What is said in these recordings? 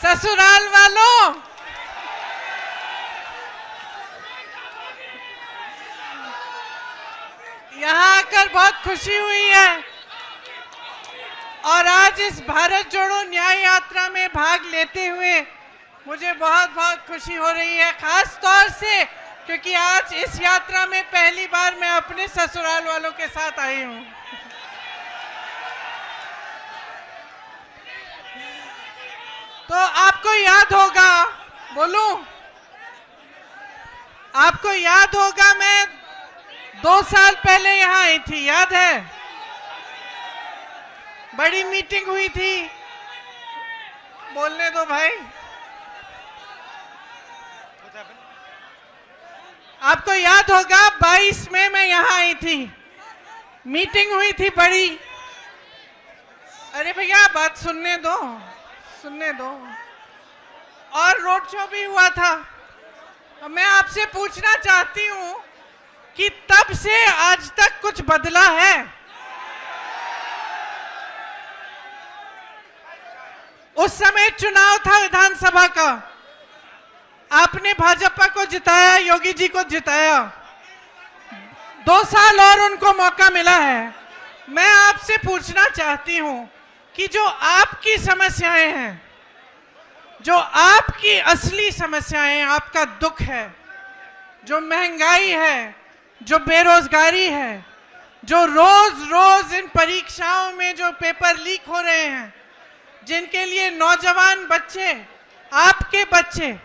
ससुराल वालों, यहाँ आकर बहुत खुशी हुई है और आज इस भारत जोड़ो न्याय यात्रा में भाग लेते हुए मुझे बहुत बहुत खुशी हो रही है, खास तौर से क्योंकि आज इस यात्रा में पहली बार मैं अपने ससुराल वालों के साथ आई हूँ। तो आपको याद होगा, बोलूं, आपको याद होगा मैं 2 साल पहले यहाँ आई थी, याद है? बड़ी मीटिंग हुई थी, बोलने दो भाई। आपको याद होगा 22 में मैं यहाँ आई थी, मीटिंग हुई थी बड़ी। अरे भैया बात सुनने दो, सुनने दो। और रोड शो भी हुआ था। मैं आपसे पूछना चाहती हूँ कि तब से आज तक कुछ बदला है? उस समय चुनाव था विधानसभा का, आपने भाजपा को जिताया, योगी जी को जिताया, 2 साल और उनको मौका मिला है। मैं आपसे पूछना चाहती हूं कि जो आपकी समस्याएं हैं, जो आपकी असली समस्याएं, आपका दुख है, जो महंगाई है, जो बेरोजगारी है, जो रोज रोज इन परीक्षाओं में जो पेपर लीक हो रहे हैं, जिनके लिए नौजवान बच्चे, आपके बच्चे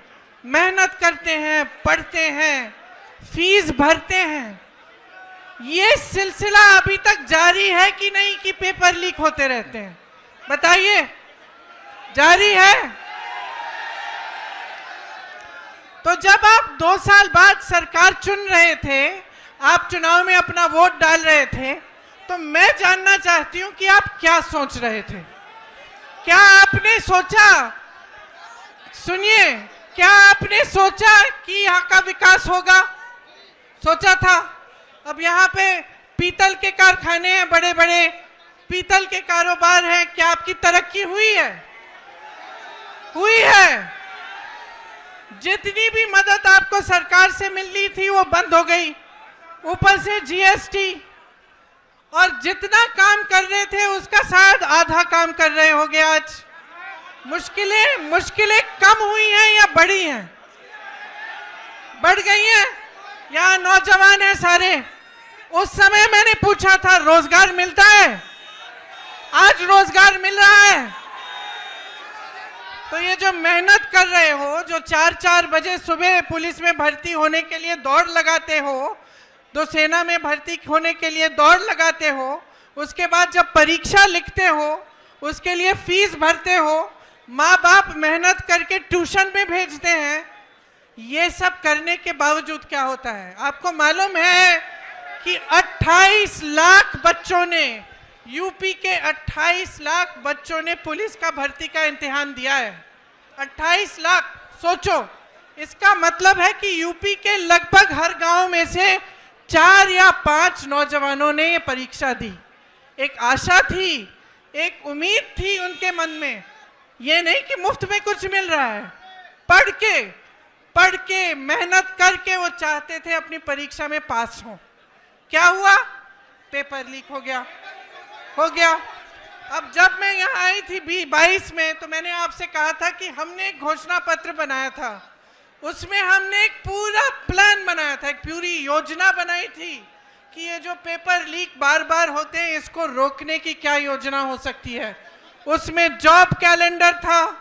मेहनत करते हैं, पढ़ते हैं, फीस भरते हैं, ये सिलसिला अभी तक जारी है कि नहीं कि पेपर लीक होते रहते हैं? बताइए, जारी है? तो जब आप 2 साल बाद सरकार चुन रहे थे, आप चुनाव में अपना वोट डाल रहे थे, तो मैं जानना चाहती हूं कि आप क्या सोच रहे थे? क्या आपने सोचा, सुनिए, क्या आपने सोचा कि यहाँ का विकास होगा? सोचा था? अब यहाँ पे पीतल के कारखाने हैं, बड़े बड़े पीतल के कारोबार हैं, क्या आपकी तरक्की हुई है? हुई है। जितनी भी मदद आपको सरकार से मिलनी थी वो बंद हो गई, ऊपर से जीएसटी, और जितना काम कर रहे थे उसका शायद आधा काम कर रहे होंगे आज। मुश्किलें कम हुई हैं या बढ़ी हैं? बढ़ गई हैं। यहाँ नौजवान हैं सारे। उस समय मैंने पूछा था रोजगार मिलता है, आज रोजगार मिल रहा है। तो ये जो मेहनत कर रहे हो, जो 4-4 बजे सुबह पुलिस में भर्ती होने के लिए दौड़ लगाते हो, तो सेना में भर्ती होने के लिए दौड़ लगाते हो, उसके बाद जब परीक्षा लिखते हो, उसके लिए फीस भरते हो, माँ बाप मेहनत करके ट्यूशन में भेजते हैं, ये सब करने के बावजूद क्या होता है? आपको मालूम है कि 28 लाख बच्चों ने, यूपी के 28 लाख बच्चों ने पुलिस का भर्ती का इम्तिहान दिया है। 28 लाख, सोचो, इसका मतलब है कि यूपी के लगभग हर गांव में से 4 या 5 नौजवानों ने ये परीक्षा दी। एक आशा थी, एक उम्मीद थी उनके मन में, ये नहीं कि मुफ्त में कुछ मिल रहा है। पढ़ के मेहनत करके वो चाहते थे अपनी परीक्षा में पास हो। क्या हुआ? पेपर लीक हो गया। अब जब मैं यहाँ आई थी 22 में, तो मैंने आपसे कहा था कि हमने एक घोषणा पत्र बनाया था, उसमें हमने एक पूरा प्लान बनाया था, एक पूरी योजना बनाई थी कि ये जो पेपर लीक बार बार होते हैं, इसको रोकने की क्या योजना हो सकती है। उसमें जॉब कैलेंडर था,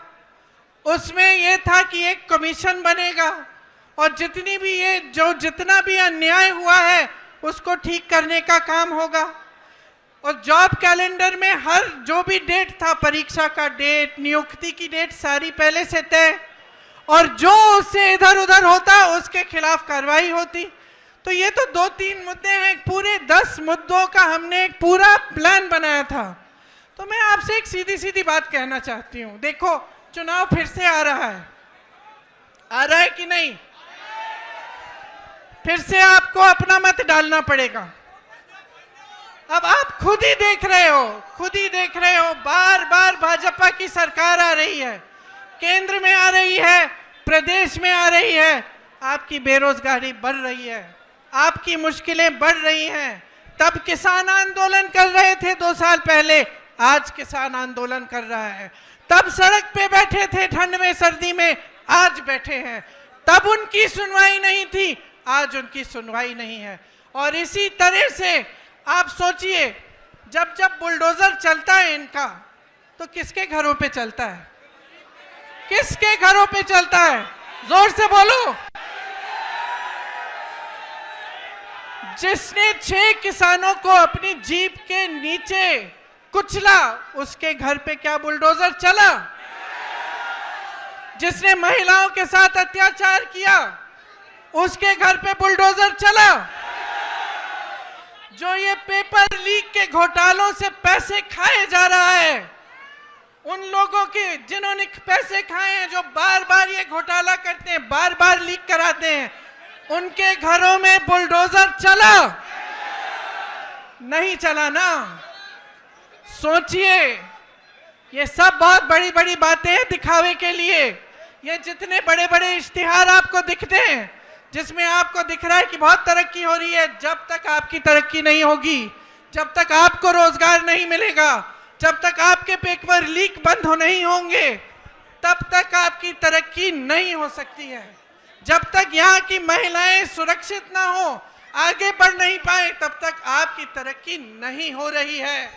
उसमें ये था कि एक कमीशन बनेगा और जितना भी अन्याय हुआ है उसको ठीक करने का काम होगा। और जॉब कैलेंडर में हर जो भी डेट था, परीक्षा का डेट, नियुक्ति की डेट, सारी पहले से तय, और जो उससे इधर उधर होता उसके खिलाफ कार्रवाई होती। तो ये तो 2-3 मुद्दे हैं, पूरे 10 मुद्दों का हमने एक पूरा प्लान बनाया था। तो मैं आपसे एक सीधी सीधी बात कहना चाहती हूँ, देखो चुनाव फिर से आ रहा है कि नहीं? फिर से आपको अपना मत डालना पड़ेगा। अब आप खुद ही देख रहे हो, बार बार भाजपा की सरकार आ रही है, केंद्र में आ रही है, प्रदेश में आ रही है, आपकी बेरोजगारी बढ़ रही है, आपकी मुश्किलें बढ़ रही हैं। तब किसान आंदोलन कर रहे थे 2 साल पहले, आज किसान आंदोलन कर रहा है। तब सड़क पे बैठे थे ठंड में सर्दी में, आज बैठे हैं। तब उनकी सुनवाई नहीं थी, आज उनकी सुनवाई नहीं है। और इसी तरह से आप सोचिए, जब जब बुलडोजर चलता है इनका, तो किसके घरों पे चलता है? किसके घरों पे चलता है? जोर से बोलो। जिसने 6 किसानों को अपनी जीप के नीचे कुचला, उसके घर पे क्या बुलडोजर चला? जिसने महिलाओं के साथ अत्याचार किया, उसके घर पे बुलडोजर चला? जो ये पेपर लीक के घोटालों से पैसे खाए जा रहा है, उन लोगों के जिन्होंने पैसे खाए हैं, जो बार बार ये घोटाला करते हैं, बार बार लीक कराते हैं, उनके घरों में बुलडोजर चला? नहीं चला ना। सोचिए, ये सब बहुत बड़ी बड़ी बातें हैं दिखावे के लिए। ये जितने बड़े बड़े इश्तिहार आपको दिखते हैं, जिसमें आपको दिख रहा है कि बहुत तरक्की हो रही है, जब तक आपकी तरक्की नहीं होगी, जब तक आपको रोजगार नहीं मिलेगा, जब तक आपके पेपर लीक बंद नहीं होंगे, तब तक आपकी तरक्की नहीं हो सकती है। जब तक यहाँ की महिलाएं सुरक्षित ना हो, आगे बढ़ नहीं पाए, तब तक आपकी तरक्की नहीं हो रही है।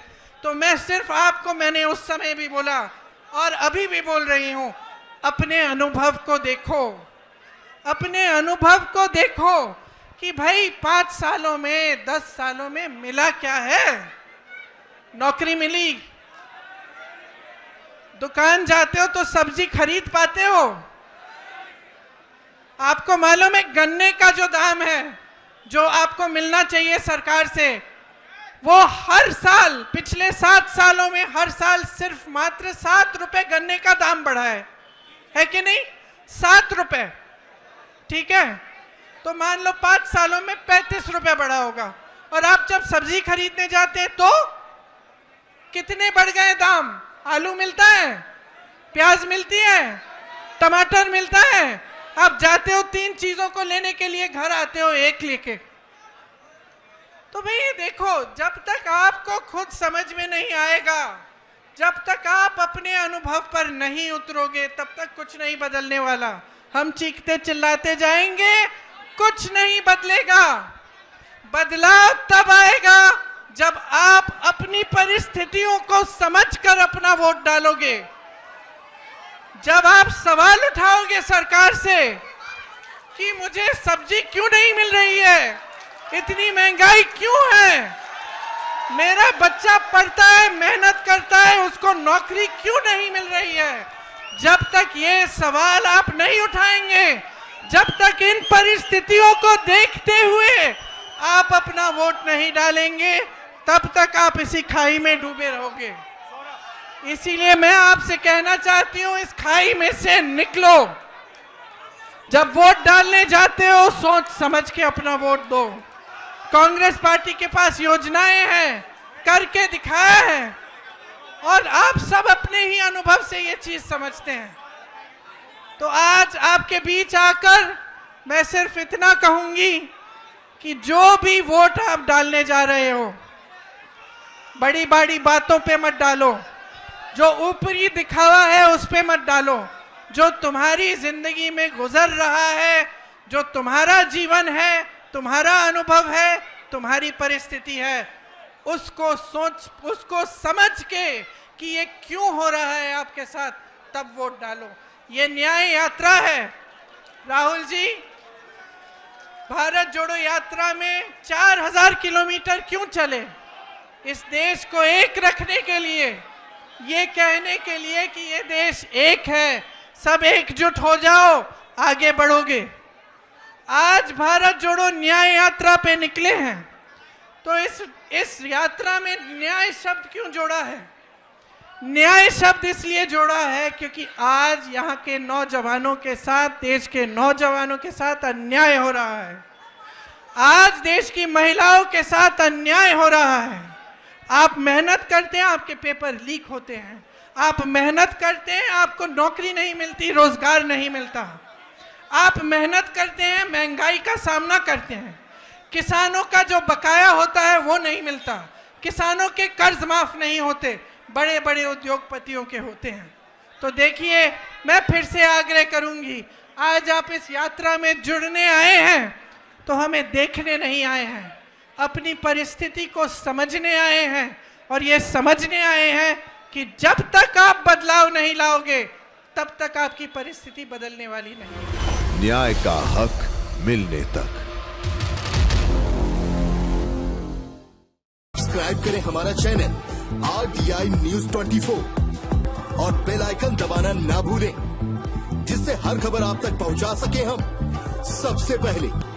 तो मैं सिर्फ आपको, मैंने उस समय भी बोला और अभी भी बोल रही हूं, अपने अनुभव को देखो, अपने अनुभव को देखो कि भाई 5 सालों में, 10 सालों में मिला क्या है? नौकरी मिली, दुकान जाते हो तो सब्जी खरीद पाते हो। आपको मालूम है गन्ने का जो दाम है, जो आपको मिलना चाहिए सरकार से, वो हर साल, पिछले 7 सालों में हर साल सिर्फ मात्र 7 रुपए गन्ने का दाम बढ़ा है कि नहीं? 7 रुपए, ठीक है? तो मान लो 5 सालों में 35 रुपए बढ़ा होगा। और आप जब सब्जी खरीदने जाते हैं तो कितने बढ़ गए दाम? आलू मिलता है, प्याज मिलती है, टमाटर मिलता है। आप जाते हो 3 चीजों को लेने के लिए, घर आते हो 1 लेके। तो भाई देखो, जब तक आपको खुद समझ में नहीं आएगा, जब तक आप अपने अनुभव पर नहीं उतरोगे, तब तक कुछ नहीं बदलने वाला। हम चीखते चिल्लाते जाएंगे, कुछ नहीं बदलेगा। बदलाव तब आएगा जब आप अपनी परिस्थितियों को समझकर अपना वोट डालोगे। जब आप सवाल उठाओगे सरकार से कि मुझे सब्जी क्यों नहीं मिल रही है, इतनी महंगाई क्यों है, मेरा बच्चा पढ़ता है, मेहनत करता है, उसको नौकरी क्यों नहीं मिल रही है, जब तक ये सवाल आप नहीं उठाएंगे, जब तक इन परिस्थितियों को देखते हुए आप अपना वोट नहीं डालेंगे, तब तक आप इसी खाई में डूबे रहोगे। इसीलिए मैं आपसे कहना चाहती हूं, इस खाई में से निकलो। जब वोट डालने जाते हो, सोच समझ के अपना वोट दो। कांग्रेस पार्टी के पास योजनाएं हैं, करके दिखाया है, और आप सब अपने ही अनुभव से ये चीज समझते हैं। तो आज आपके बीच आकर मैं सिर्फ इतना कहूंगी कि जो भी वोट आप डालने जा रहे हो, बड़ी बड़ी बातों पे मत डालो, जो ऊपरी दिखावा है उस पे मत डालो। जो तुम्हारी जिंदगी में गुजर रहा है, जो तुम्हारा जीवन है, तुम्हारा अनुभव है, तुम्हारी परिस्थिति है, उसको सोच, उसको समझ के कि ये क्यों हो रहा है आपके साथ, तब वोट डालो। ये न्याय यात्रा है। राहुल जी, भारत जोड़ो यात्रा में 4000 किलोमीटर क्यों चले? इस देश को एक रखने के लिए, ये कहने के लिए कि ये देश एक है, सब एकजुट हो जाओ, आगे बढ़ोगे। आज भारत जोड़ो न्याय यात्रा पे निकले हैं, तो इस यात्रा में न्याय शब्द क्यों जोड़ा है? न्याय शब्द इसलिए जोड़ा है क्योंकि आज यहाँ के नौजवानों के साथ, देश के नौजवानों के साथ अन्याय हो रहा है। आज देश की महिलाओं के साथ अन्याय हो रहा है। आप मेहनत करते हैं, आपके पेपर लीक होते हैं। आप मेहनत करते हैं, आपको नौकरी नहीं मिलती, रोजगार नहीं मिलता। आप मेहनत करते हैं, महंगाई का सामना करते हैं, किसानों का जो बकाया होता है वो नहीं मिलता, किसानों के कर्ज माफ नहीं होते, बड़े बड़े उद्योगपतियों के होते हैं। तो देखिए, मैं फिर से आग्रह करूंगी, आज आप इस यात्रा में जुड़ने आए हैं तो हमें देखने नहीं आए हैं, अपनी परिस्थिति को समझने आए हैं। और ये समझने आए हैं कि जब तक आप बदलाव नहीं लाओगे तब तक आपकी परिस्थिति बदलने वाली नहीं। न्याय का हक मिलने तक। सब्सक्राइब करें हमारा चैनल RTI News 24 और बेल आइकन दबाना ना भूलें, जिससे हर खबर आप तक पहुंचा सके हम सबसे पहले।